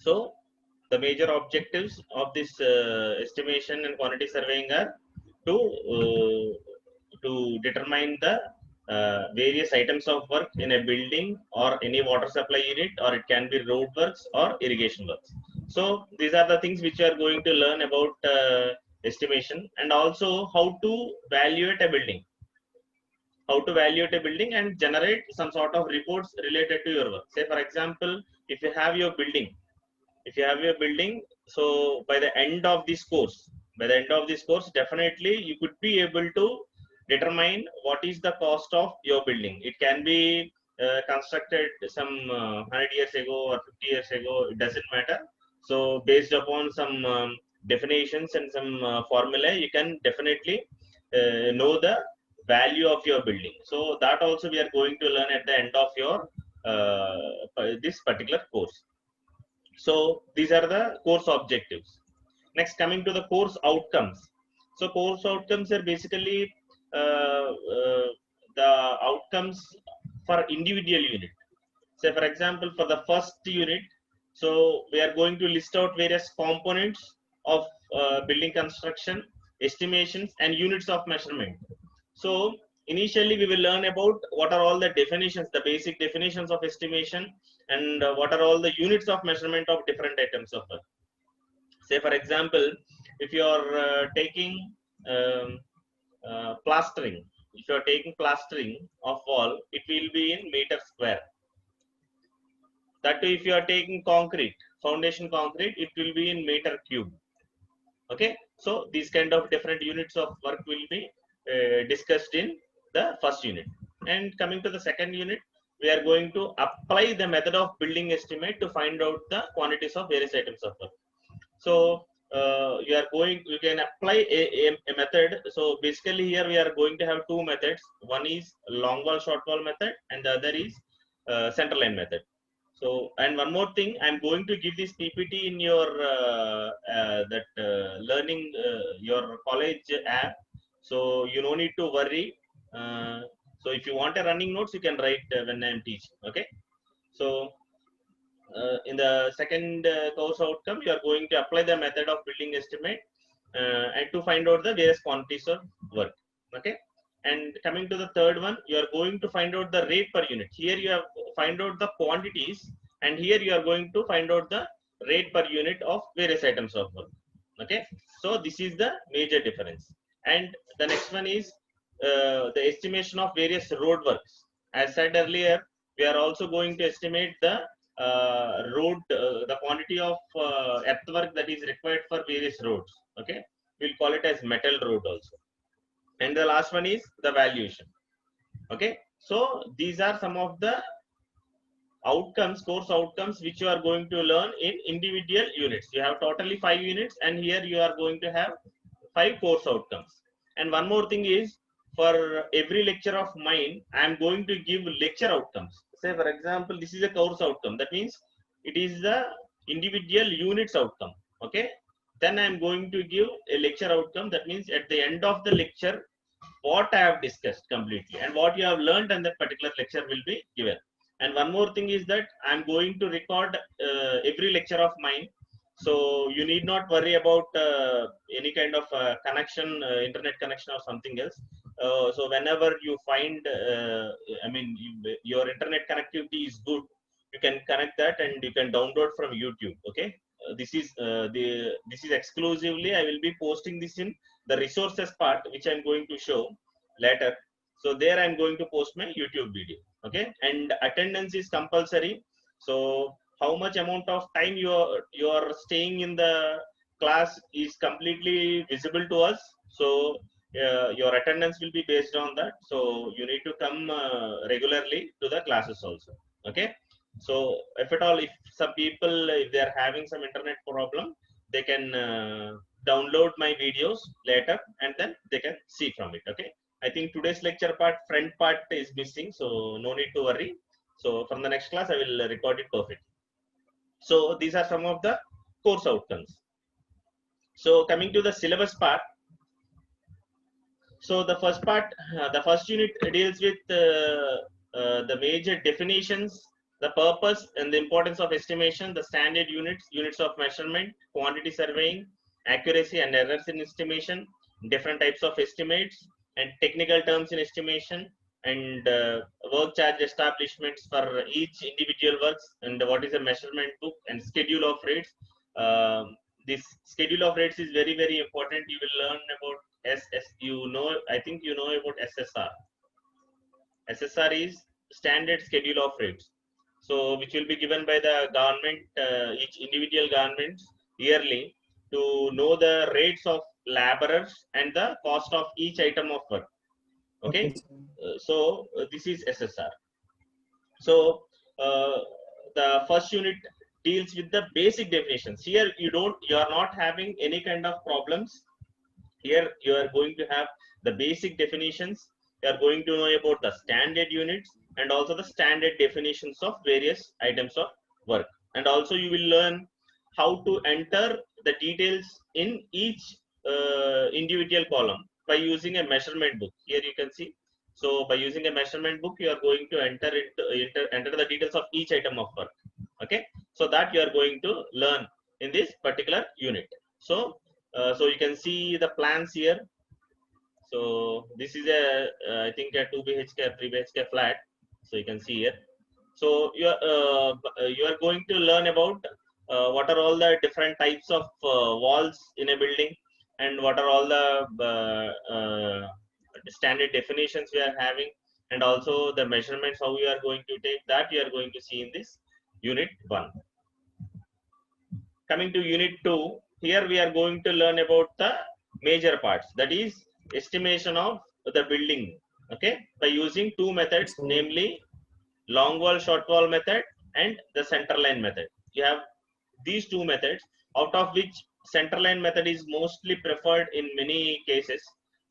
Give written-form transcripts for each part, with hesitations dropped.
So the major objectives of this estimation and quantity surveying are to determine the various items of work in a building or any water supply unit, or it can be road works or irrigation works. So these are the things which you are going to learn about estimation, and also how to evaluate a building, and generate some sort of reports related to your work. Say for example, if you have your building, so by the end of this course, definitely you could be able to determine what is the cost of your building. It can be constructed some 100 years ago or 50 years ago, it doesn't matter. So based upon some definitions and some formula, you can definitely know the value of your building. So that also we are going to learn at the end of your this particular course. So these are the course objectives. Next, coming to the course outcomes. So course outcomes are basically uh, uh, the outcomes for individual unit. Say for example, for the first unit, so we are going to list out various components of building construction, estimations and units of measurement. So initially we will learn about what are all the definitions, the basic definitions of estimation, and what are all the units of measurement of different items of work. Say for example, if you are taking um, plastering, of wall, it will be in meter square. That too, if you are taking concrete, foundation concrete, it will be in meter cube. Okay, so these kind of different units of work will be discussed in the first unit. And coming to the second unit, we are going to apply the method of building estimate to find out the quantities of various items of work. So you can apply a method. So basically here we are going to have two methods. One is long wall short wall method, and the other is center line method. So, and one more thing, I'm going to give this PPT in your learning your college app. So you no need to worry. So if you want a running notes, you can write when I'm teaching. Okay. So in the second course outcome, you are going to apply the method of building estimate and to find out the various quantities of work. Okay. And coming to the third one, you are going to find out the rate per unit. Here you have find out the quantities, and here you are going to find out the rate per unit of various items of work. Okay. So this is the major difference. And the next one is the estimation of various road works. As said earlier, we are also going to estimate the the quantity of earthwork that is required for various roads. Okay, we'll call it as metal road also. And the last one is the valuation. Okay, so these are some of the outcomes, course outcomes, which you are going to learn in individual units. You have totally 5 units, and here you are going to have 5 course outcomes. And one more thing is, for every lecture of mine, I am going to give lecture outcomes. Say for example, this is a course outcome, that means it is the individual units outcome. Okay, then I am going to give a lecture outcome, that means at the end of the lecture, what I have discussed completely and what you have learned in that particular lecture will be given. And one more thing is that I'm going to record every lecture of mine. So you need not worry about any kind of connection, internet connection or something else. So whenever you find, your internet connectivity is good, you can connect that and you can download from YouTube. Okay, this is exclusively, I will be posting this in the resources part, which I'm going to show later. So there I'm going to post my YouTube video. Okay, and attendance is compulsory. So how much amount of time you are staying in the class is completely visible to us. So your attendance will be based on that. So you need to come regularly to the classes also. Okay, so if at all, if some people, if they are having some internet problem, they can download my videos later and then they can see from it. Okay, I think today's lecture part, front part is missing, so no need to worry. So from the next class, I will record it perfectly. So these are some of the course outcomes. So coming to the syllabus part. So the first part, the first unit deals with the major definitions the purpose and the importance of estimation, the standard units, units of measurement, quantity surveying, accuracy and errors in estimation, different types of estimates, and technical terms in estimation, and work charge establishments for each individual works, and what is a measurement book, and schedule of rates. This schedule of rates is very, very important. You will learn about I think you know about SSR. SSR is standard schedule of rates. So, which will be given by the government, each individual governments yearly, to know the rates of laborers and the cost of each item of work. Okay. This is SSR. So, the first unit deals with the basic definitions. Here, you are not having any kind of problems. Here, you are going to have the basic definitions. You are going to know about the standard units and also the standard definitions of various items of work. And also, you will learn how to enter the details in each individual column by using a measurement book. Here you can see. So, by using a measurement book, you are going to enter the details of each item of work. Okay. So that you are going to learn in this particular unit. So you can see the plans here. So this is I think a 2 BHK, 3 BHK flat. So you can see here. So you are going to learn about what are all the different types of walls in a building, and what are all the standard definitions we are having, and also the measurements, how we are going to take that, you are going to see in this unit 1. Coming to unit 2, here we are going to learn about the major parts, that is estimation of the building, okay, by using 2 methods, namely long wall short wall method and the center line method. You have these 2 methods, out of which center line method is mostly preferred in many cases,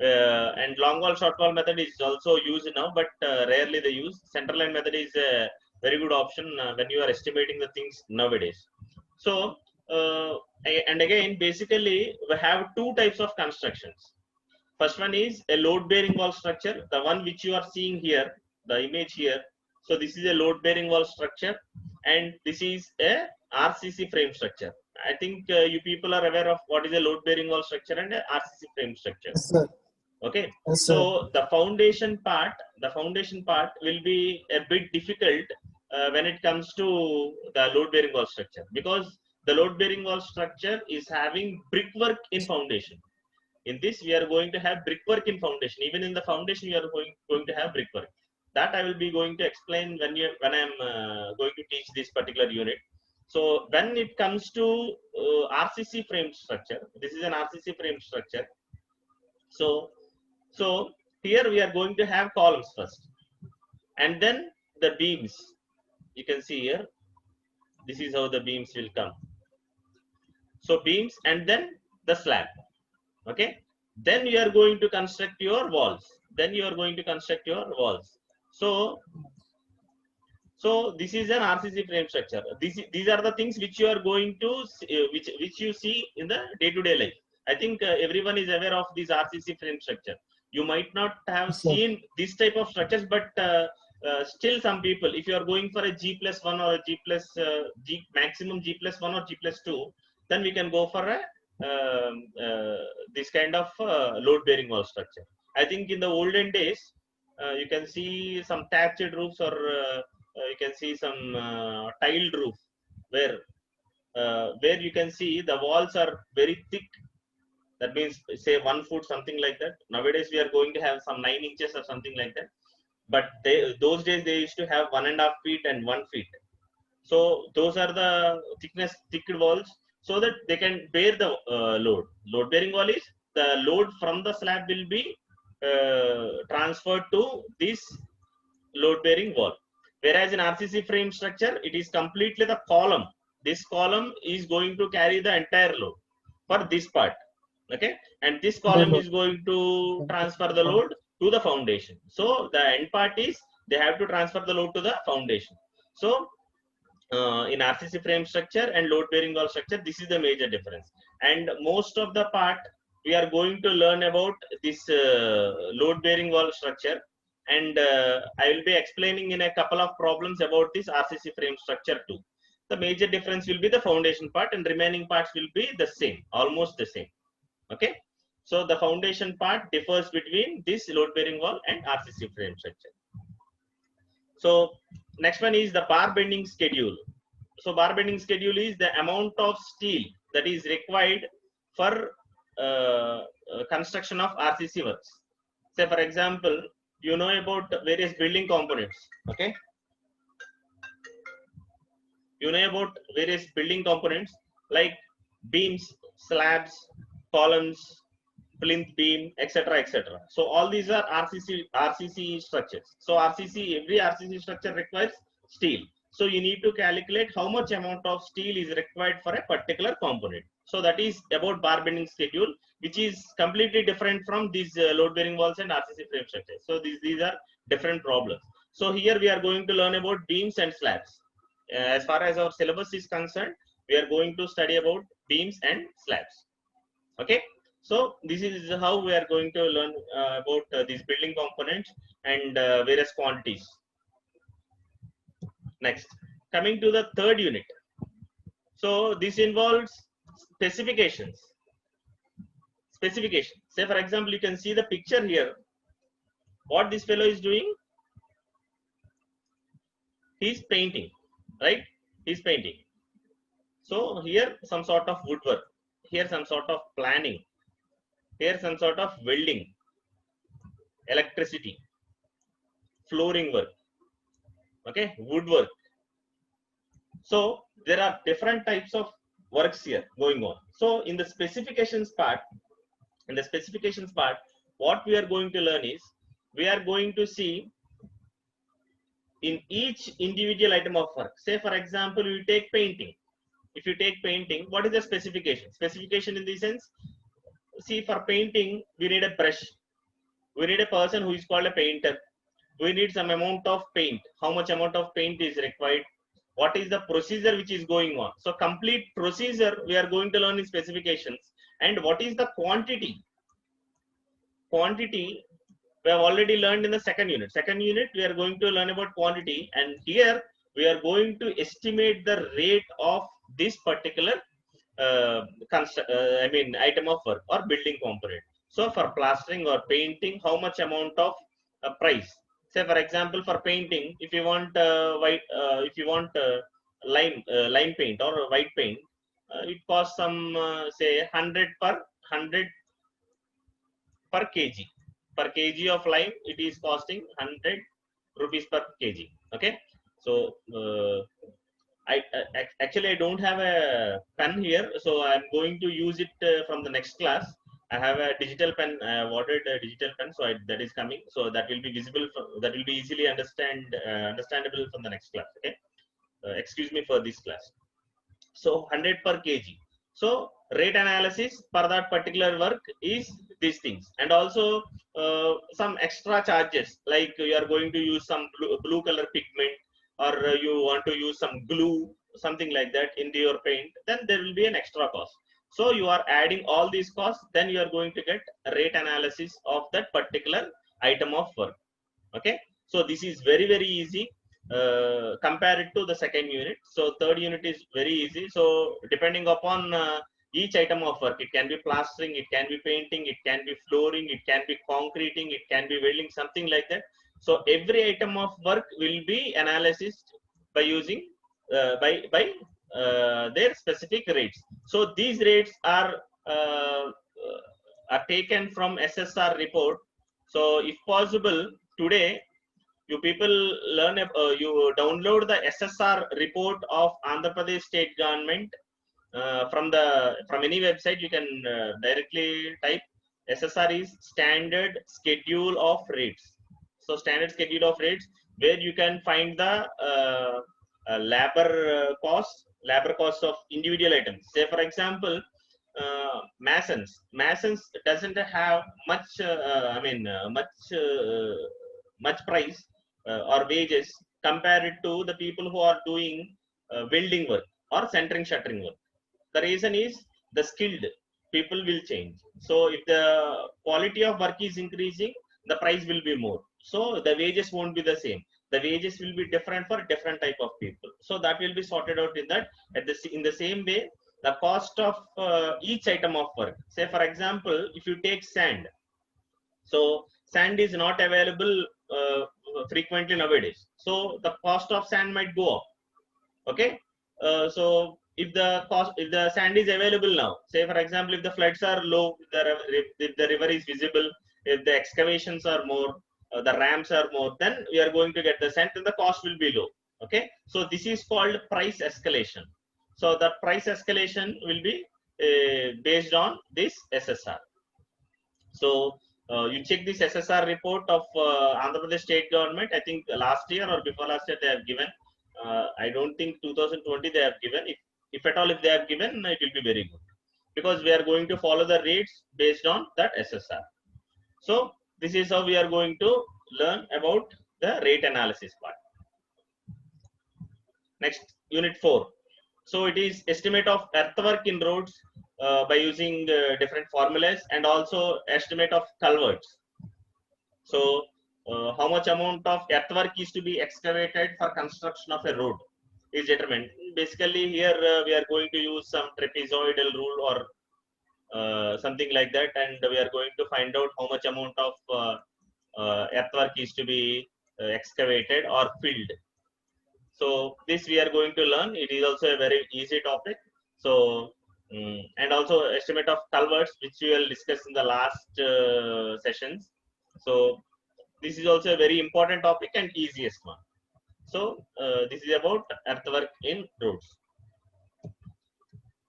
and long wall short wall method is also used now, but rarely they use. Center line method is a very good option when you are estimating the things nowadays. So and again, basically we have 2 types of constructions. First one is a load bearing wall structure, the one which you are seeing here, the image here. So this is a load bearing wall structure, and this is a RCC frame structure. I think you people are aware of what is a load bearing wall structure and a RCC frame structure. Yes, sir. Okay. Yes, so the foundation part will be a bit difficult when it comes to the load bearing wall structure, because the load bearing wall structure is having brickwork in foundation. In this, we are going to have brickwork in foundation. Even in the foundation, we are going to have brickwork. That I will be going to explain when I am going to teach this particular unit. So when it comes to RCC frame structure, this is an RCC frame structure. So here we are going to have columns first, and then the beams. You can see here, this is how the beams will come. So beams and then the slab. Okay. Then you are going to construct your walls. So this is an RCC frame structure. These are the things which you are going to which you see in the day-to-day life. I think everyone is aware of this RCC frame structure. You might not have seen this type of structures, but still some people, if you are going for a G+1 or a maximum G+1 or G+2, then we can go for a this kind of load bearing wall structure. I think in the olden days, you can see some thatched roofs, or you can see some tiled roof, where you can see the walls are very thick. That means say 1 foot, something like that. Nowadays we are going to have some 9 inches or something like that. But those days they used to have 1.5 feet and 1 feet. So those are the thick walls, so that they can bear the load. Load bearing wall is the load from the slab will be transferred to this load bearing wall. Whereas in RCC frame structure, it is completely the column. This column is going to carry the entire load for this part. Okay, and this column is going to transfer the load to the foundation. So the end part is they have to transfer the load to the foundation. So in RCC frame structure and load bearing wall structure, this is the major difference. And most of the part we are going to learn about this load bearing wall structure and I will be explaining in a couple of problems about this RCC frame structure too. The major difference will be the foundation part, and remaining parts will be the same, almost the same. Okay, so the foundation part differs between this load bearing wall and RCC frame structure. So next one is the bar bending schedule. So bar bending schedule is the amount of steel that is required for construction of RCC works. Say for example, you know about various building components. Okay, you know about various building components like beams, slabs, columns, plinth beam, etc., etc. So all these are RCC structures. So every RCC structure requires steel. So you need to calculate how much amount of steel is required for a particular component. So that is about bar bending schedule, which is completely different from these load bearing walls and RCC frame structures. So these are different problems. So here we are going to learn about beams and slabs. As far as our syllabus is concerned, we are going to study about beams and slabs. Okay, so this is how we are going to learn about these building components and various quantities. Next, coming to the third unit. So this involves specifications. Say for example, you can see the picture here. What this fellow is doing? He's painting, right? He's painting. So here some sort of woodwork, here some sort of planning, here some sort of welding, electricity, flooring work, okay, woodwork. So there are different types of works here going on. So in the specifications part, what we are going to learn is, we are going to see in each individual item of work. Say for example, you take painting. If you take painting, what is the specification? Specification in the sense, see, for painting, we need a brush. We need a person who is called a painter. We need some amount of paint. How much amount of paint is required? What is the procedure which is going on? So complete procedure we are going to learn in specifications. And what is the quantity? Quantity we have already learned in the second unit. Second unit we are going to learn about quantity, and here we are going to estimate the rate of this particular item of work or building component. So for plastering or painting, how much amount of price? Say for example, for painting, if you want lime paint or white paint, it costs some say 100 per kg. Per kg of lime, it is costing 100 rupees per kg. Okay, so actually I don't have a pen here, so I'm going to use it from the next class. I have a digital pen. I have ordered a digital pen, so that is coming. So that will be visible. That will be easily understandable from the next class. Okay, excuse me for this class. So 100 per kg. So rate analysis for that particular work is these things, and also some extra charges, like you are going to use some blue color pigment, or you want to use some glue, something like that in your paint, then there will be an extra cost. So you are adding all these costs, then you are going to get a rate analysis of that particular item of work. Okay, so this is very easy compared to the second unit. So third unit is very easy. So depending upon each item of work, it can be plastering, it can be painting, it can be flooring, it can be concreting, it can be welding, something like that. So every item of work will be analyzed by using their specific rates. So these rates are taken from SSR report. So if possible, today you people learn, you download the SSR report of Andhra Pradesh state government from any website. You can directly type SSR is standard schedule of rates. So standard schedule of rates, where you can find the labor cost of individual items. Say for example, masons doesn't have much much price or wages compared to the people who are doing welding work or centering shuttering work. The reason is the skilled people will change. So if the quality of work is increasing, the price will be more. So the wages won't be the same. The wages will be different for different type of people. So that will be sorted out in that. In the same way, the cost of each item of work. Say for example, if you take sand, so sand is not available frequently nowadays. So the cost of sand might go up. Okay. So if the sand is available now, say for example, if the floods are low, if the river is visible, if the excavations are more, the ramps are more, then we are going to get the sand and the cost will be low. Okay. So this is called price escalation. So the price escalation will be based on this SSR. So you check this SSR report of Andhra Pradesh state government. I think last year or before last year they have given. I don't think 2020 they have given. If at all if they have given, it will be very good, because we are going to follow the rates based on that SSR. So this is how we are going to learn about the rate analysis part. Next, unit 4. So it is estimate of earthwork in roads by using different formulas, and also estimate of culverts. So how much amount of earthwork is to be excavated for construction of a road is determined. Basically here we are going to use some trapezoidal rule or something like that, and we are going to find out how much amount of earthwork is to be excavated or filled. So this we are going to learn. It is also a very easy topic. So and also estimate of culverts, which we will discuss in the last sessions. So this is also a very important topic and easiest one. So this is about earthwork in roads.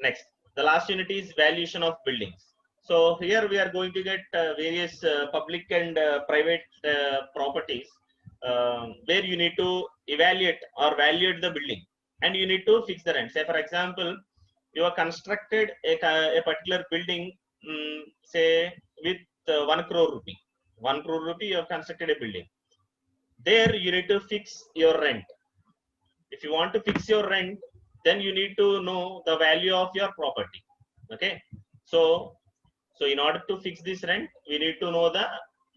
Next, the last unit is valuation of buildings. So here we are going to get various public and private properties where you need to evaluate or valuate the building, and you need to fix the rent. Say for example, you have constructed a particular building, say with 1 crore rupee. 1 crore rupee you have constructed a building. There you need to fix your rent. If you want to fix your rent, then you need to know the value of your property. Okay. So in order to fix this rent, we need to know the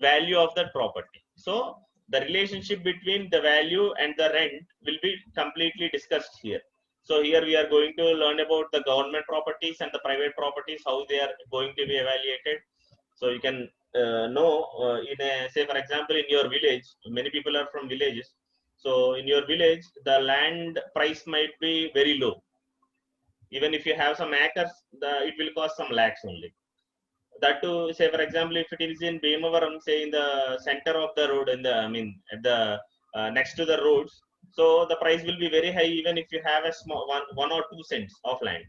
value of that property. So the relationship between the value and the rent will be completely discussed here. So here we are going to learn about the government properties and the private properties, how they are going to be evaluated. So you can know in a, say for example, in your village, many people are from villages. So in your village, the land price might be very low. Even if you have some acres, it will cost some lakhs only. That too, say for example, if it is in Bhimavaram, say in the center of the road, at the next to the roads, so the price will be very high. Even if you have a small 1 or 2 cents of land,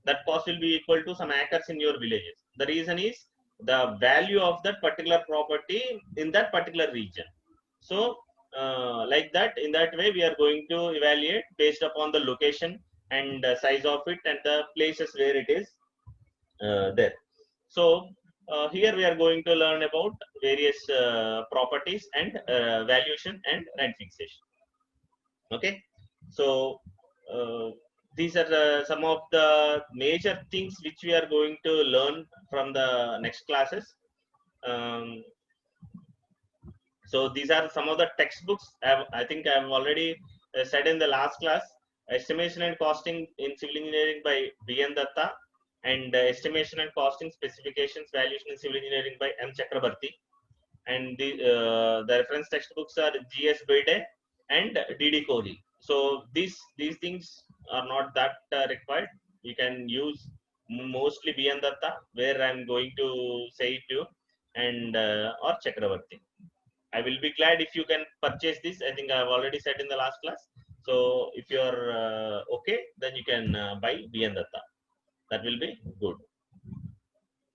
that cost will be equal to some acres in your villages. The reason is the value of that particular property in that particular region. So like that, in that way, we are going to evaluate based upon the location and size of it and the places where it is there. So here we are going to learn about various properties and valuation and rent fixation. Okay. So these are some of the major things which we are going to learn from the next classes. So these are some of the textbooks. I think I have already said in the last class. Estimation and Costing in Civil Engineering by B.N. Datta, and Estimation and Costing Specifications Valuation in Civil Engineering by M. Chakrabarti. And the reference textbooks are G.S. Bede and D.D. Kohli. So these things are not that required. You can use mostly B.N. Datta, where I am going to say it to you, and or Chakrabarti. I will be glad if you can purchase this. I think I have already said in the last class. So if you are okay, then you can buy B.N. Datta. That will be good.